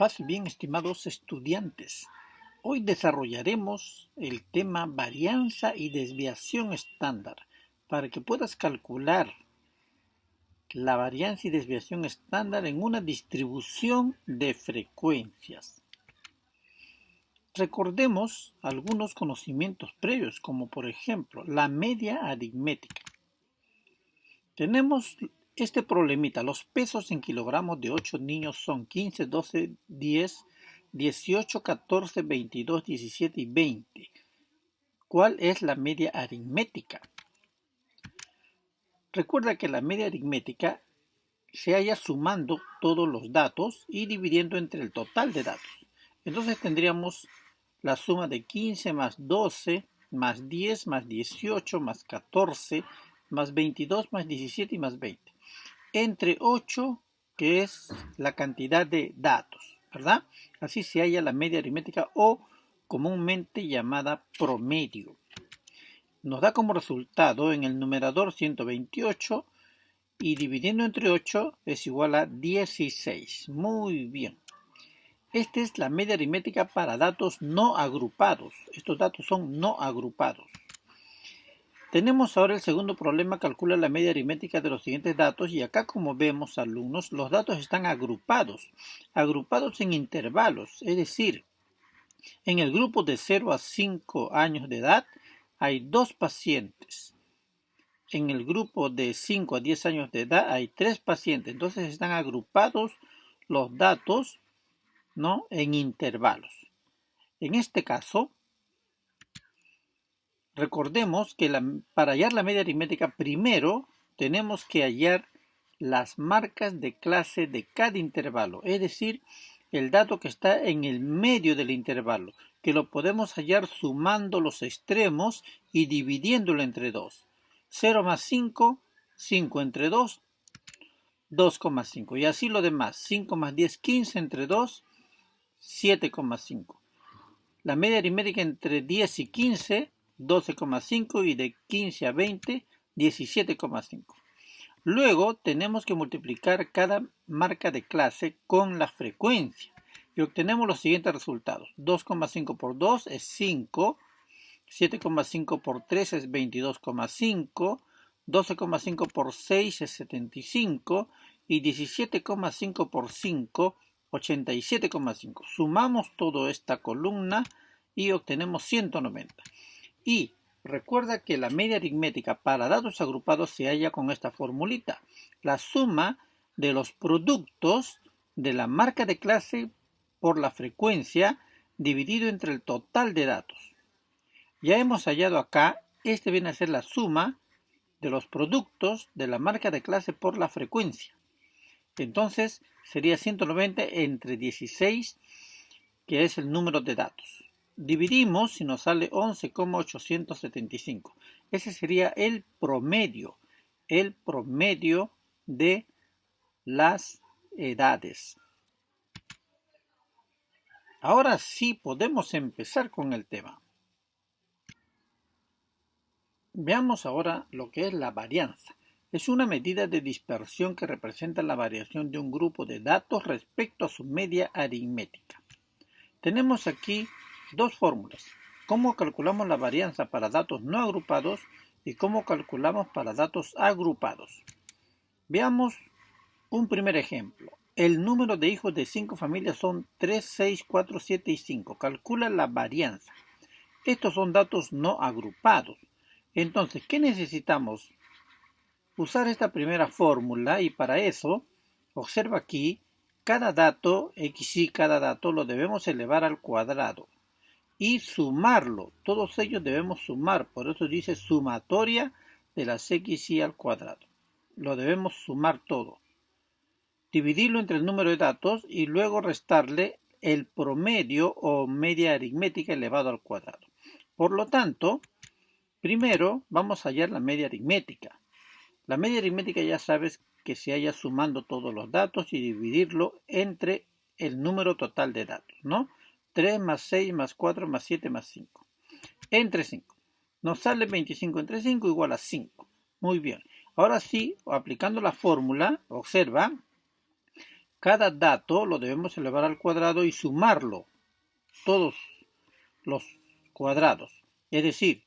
Paz bien, estimados estudiantes. Hoy desarrollaremos el tema varianza y desviación estándar para que puedas calcular la varianza y desviación estándar en una distribución de frecuencias. Recordemos algunos conocimientos previos, como por ejemplo la media aritmética. Tenemos este problemita: los pesos en kilogramos de 8 niños son 15, 12, 10, 18, 14, 22, 17 y 20. ¿Cuál es la media aritmética? Recuerda que la media aritmética se halla sumando todos los datos y dividiendo entre el total de datos. Entonces tendríamos la suma de 15 más 12 más 10 más 18 más 14 más 22 más 17 y más 20. Entre 8, que es la cantidad de datos, ¿verdad? Así se halla la media aritmética o comúnmente llamada promedio. Nos da como resultado en el numerador 128 y dividiendo entre 8 es igual a 16. Muy bien. Esta es la media aritmética para datos no agrupados. Estos datos son no agrupados. Tenemos ahora el segundo problema: calcula la media aritmética de los siguientes datos, y acá, como vemos, alumnos, los datos están agrupados en intervalos, es decir, en el grupo de 0 a 5 años de edad hay 2 pacientes. En el grupo de 5 a 10 años de edad hay 3 pacientes. Entonces están agrupados los datos, ¿no?, en intervalos. En este caso, recordemos que para hallar la media aritmética primero tenemos que hallar las marcas de clase de cada intervalo, es decir, el dato que está en el medio del intervalo, que lo podemos hallar sumando los extremos y dividiéndolo entre 2. 0 más 5, 5 entre 2, 2,5. Y así lo demás: 5 más 10, 15 entre 2, 7,5. La media aritmética entre 10 y 15, 12,5, y de 15 a 20, 17,5. Luego tenemos que multiplicar cada marca de clase con la frecuencia y obtenemos los siguientes resultados: 2,5 por 2 es 5, 7,5 por 3 es 22,5, 12,5 por 6 es 75 y 17,5 por 5, 87,5. Sumamos toda esta columna y obtenemos 190. Y recuerda que la media aritmética para datos agrupados se halla con esta formulita: la suma de los productos de la marca de clase por la frecuencia dividido entre el total de datos. Ya hemos hallado acá, este viene a ser la suma de los productos de la marca de clase por la frecuencia. Entonces sería 190 entre 16, que es el número de datos. Dividimos y nos sale 11,875. Ese sería el promedio de las edades. Ahora sí podemos empezar con el tema. Veamos ahora lo que es la varianza. Es una medida de dispersión que representa la variación de un grupo de datos respecto a su media aritmética. Tenemos aquí dos fórmulas: cómo calculamos la varianza para datos no agrupados y cómo calculamos para datos agrupados. Veamos un primer ejemplo. El número de hijos de 5 familias son 3, 6, 4, 7 y 5. Calcula la varianza. Estos son datos no agrupados. Entonces, ¿qué necesitamos? Usar esta primera fórmula, y para eso, observa aquí, cada dato, x y cada dato, lo debemos elevar al cuadrado y sumarlo. Todos ellos debemos sumar, por eso dice sumatoria de las x y al cuadrado. Lo debemos sumar todo. Dividirlo entre el número de datos y luego restarle el promedio o media aritmética elevado al cuadrado. Por lo tanto, primero vamos a hallar la media aritmética. La media aritmética ya sabes que se halla sumando todos los datos y dividirlo entre el número total de datos, ¿no? 3 más 6 más 4 más 7 más 5. Entre 5. Nos sale 25 entre 5 igual a 5. Muy bien. Ahora sí, aplicando la fórmula, observa, Cada dato lo debemos elevar al cuadrado y sumarlo, todos los cuadrados. Es decir,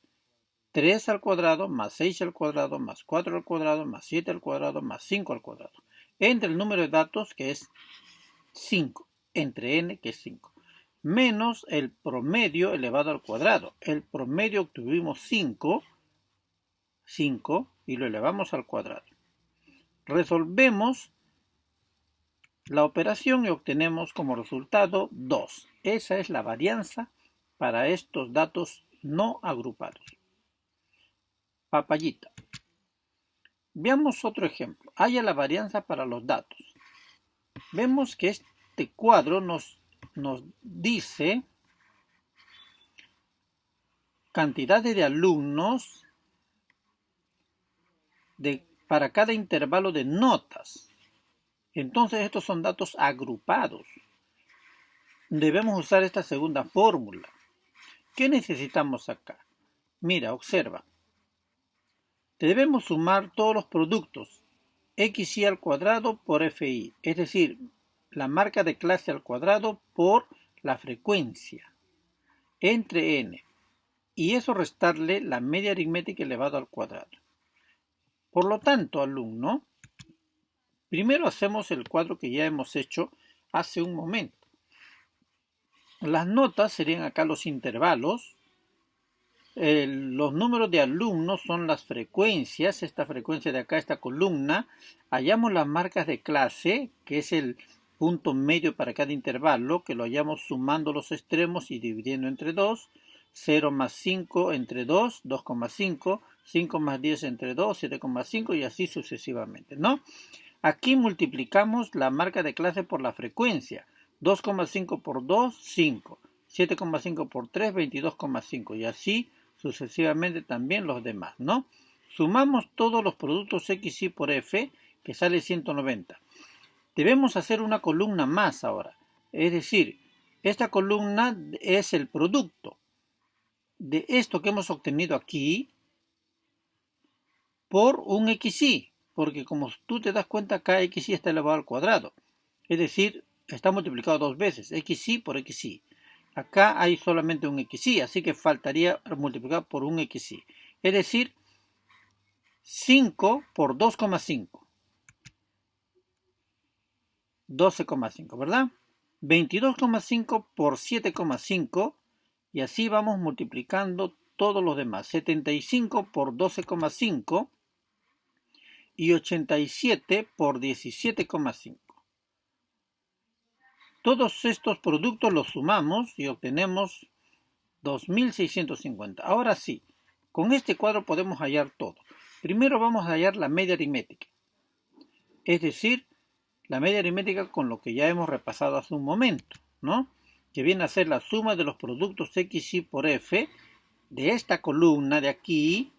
3 al cuadrado más 6 al cuadrado más 4 al cuadrado más 7 al cuadrado más 5 al cuadrado. Entre el número de datos que es 5, entre n que es 5, menos el promedio elevado al cuadrado. El promedio obtuvimos 5 y lo elevamos al cuadrado. Resolvemos la operación y obtenemos como resultado 2. Esa es la varianza para estos datos no agrupados. Papayita. Veamos otro ejemplo. Haya la varianza para los datos. Vemos que este cuadro nos dice cantidades de alumnos para cada intervalo de notas. Entonces estos son datos agrupados. Debemos usar esta segunda fórmula. ¿Qué necesitamos acá? Mira, observa. Debemos sumar todos los productos xy al cuadrado por fi, es decir, la marca de clase al cuadrado por la frecuencia, entre n, y eso restarle la media aritmética elevado al cuadrado. Por lo tanto, alumno, primero hacemos el cuadro que ya hemos hecho hace un momento. Las notas serían acá los intervalos. Los números de alumnos son las frecuencias, esta frecuencia de acá, esta columna. Hallamos las marcas de clase, que es el punto medio para cada intervalo, que lo hallamos sumando los extremos y dividiendo entre 2. 0 más 5 entre 2, 2,5. 5 más 10 entre 2, 7,5 y así sucesivamente, ¿no? Aquí multiplicamos la marca de clase por la frecuencia. 2,5 por 2, 5. 7,5 por 3, 22,5 y así sucesivamente también los demás, ¿no? Sumamos todos los productos xy por f, que sale 190. Debemos hacer una columna más ahora. Es decir, esta columna es el producto de esto que hemos obtenido aquí por un xy, porque como tú te das cuenta, acá xy está elevado al cuadrado. Es decir, está multiplicado dos veces, xy por xy. Acá hay solamente un xy, así que faltaría multiplicar por un xy. Es decir, 5 por 2,5. 12,5, ¿verdad? 22,5 por 7,5 y así vamos multiplicando todos los demás. 75 por 12,5 y 87 por 17,5. Todos estos productos los sumamos y obtenemos 2650. Ahora sí, con este cuadro podemos hallar todo. Primero vamos a hallar la media aritmética. Es decir, la media aritmética con lo que ya hemos repasado hace un momento, ¿no? Que viene a ser la suma de los productos xy por f de esta columna de aquí,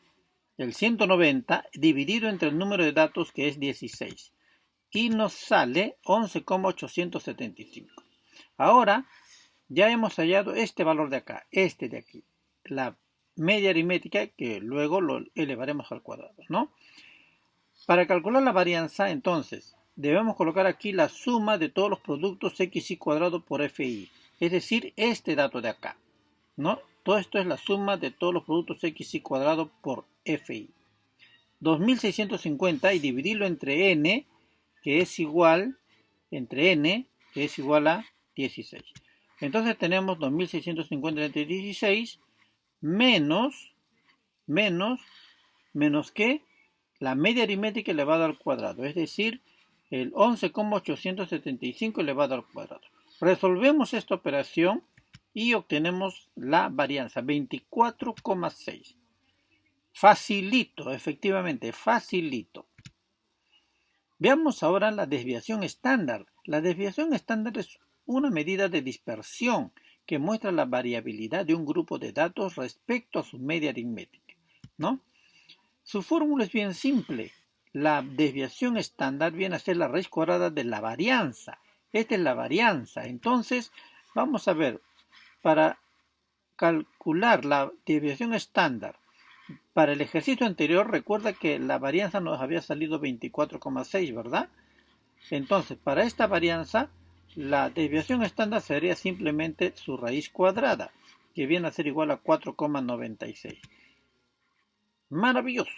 el 190, dividido entre el número de datos que es 16. Y nos sale 11,875. Ahora ya hemos hallado este valor de acá, este de aquí, la media aritmética que luego lo elevaremos al cuadrado, ¿no? Para calcular la varianza, entonces, debemos colocar aquí la suma de todos los productos xy cuadrado por fi, es decir, este dato de acá, ¿no? Todo esto es la suma de todos los productos xy cuadrado por fi. 2650 y dividirlo entre n, que es igual, entre n, que es igual a 16. Entonces tenemos 2650 entre 16 menos ¿qué? La media aritmética elevada al cuadrado, es decir, el 11,875 elevado al cuadrado. Resolvemos esta operación y obtenemos la varianza 24,6. Facilito, efectivamente, facilito. Veamos ahora la desviación estándar. La desviación estándar es una medida de dispersión que muestra la variabilidad de un grupo de datos respecto a su media aritmética, ¿no? Su fórmula es bien simple. La desviación estándar viene a ser la raíz cuadrada de la varianza. Esta es la varianza. Entonces, vamos a ver, para calcular la desviación estándar para el ejercicio anterior, recuerda que la varianza nos había salido 24,6, ¿verdad? Entonces, para esta varianza, la desviación estándar sería simplemente su raíz cuadrada, que viene a ser igual a 4,96. Maravilloso.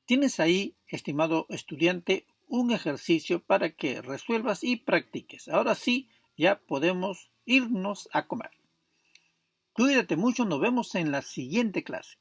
Tienes ahí, estimado estudiante, un ejercicio para que resuelvas y practiques. Ahora sí, ya podemos irnos a comer. Cuídate mucho, nos vemos en la siguiente clase.